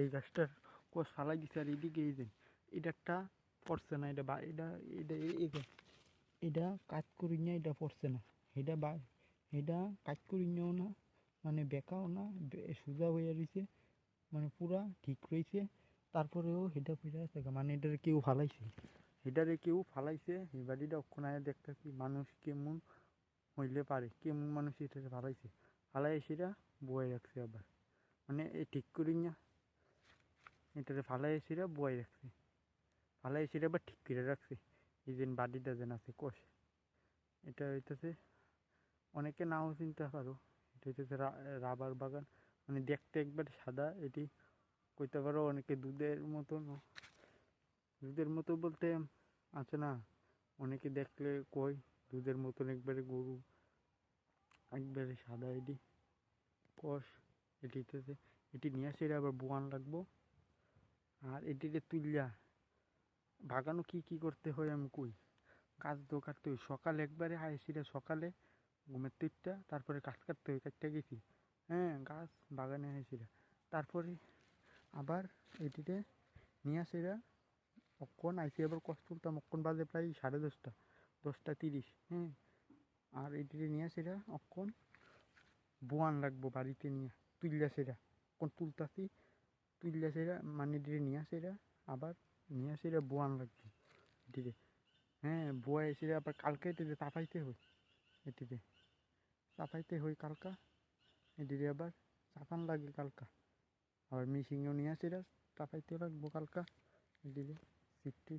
এই গাছটার কোষ ফালাই দিছে আর এদিকে এই যে এটা একটা পড়ছে না, এটা এটা এটা এটা কাজ করি না, এটা পড়ছে না, এটা এটা কাজ করি না, মানে বেকাও না, সোজা হয়ে রয়েছে, মানে পুরা ঠিক রয়েছে। তারপরেও হেটা ফিরে আছে, মানে এটারে কেউ ফালাইছে, এই বাড়িটা অক্ষণ আয় দেখতেছি মানুষ কেমন হইলে পারে, কেমন মানুষ এটারে ফালাইছে, ফালাই সেটা বয়ে রাখছে আবার, মানে এই ঠিক করি না এটারে ফালাই সেটা বয়ে রাখছে, ফালাই সেটা আবার ঠিক করে রাখছে। এই যে বাড়িটা যেন আছে কোষ, এটা হইতেছে অনেকে নাও চিনতে পারো, এটা হইতেছে রাবার বাগান, মানে দেখতে একবার সাদা, এটি কইতে পারো অনেকে দুধের মতো বলতে আছে না, অনেকে দেখলে কই দুধের মতন একবারে গরু, একবারে সাদা এটি কষ। এটিতেছে এটি নিয়ে আসে আবার বোয়ান লাগবো, আর এটিতে তুলিয়া বাগানও কি করতে হয় আমি কই, গাছ তো কাটতে হয় সকালে, একবারে আইসিরা সকালে ঘুমের তুইটা, তারপরে গাছ কাটতে হয়, কাটতে গেছি, হ্যাঁ গাছ বাগানে আইসিরা, তারপরে আবার এটিতে নিয়ে আসিরা অক্ষণ আইসি আবার কষ্ট তুলতাম, অক্ষণ বাজে প্রায় 10:30, 10:30, হ্যাঁ। আর এটিতে নিয়ে আসিরা অক্ষণ বোয়ান লাগবো বাড়িতে নিয়ে, তুললা সেরা অক্ষণ তুলতাছি, তুললা সেরা মানে এটিতে নিয়ে আসিরা, আবার নিয়ে আসিরা বোয়ান লাগবে এটিতে, হ্যাঁ বয়ে এসে আবার কালকে এটিতে চাপাইতে হয়, এটিতে চাপাইতে হয় কালকা, এটিতে আবার চাপান লাগে কালকা, আবার মিশিংয়েও নিয়ে আসিরা চাপাইতে লাগবো কালকা, এটিতে সিটটি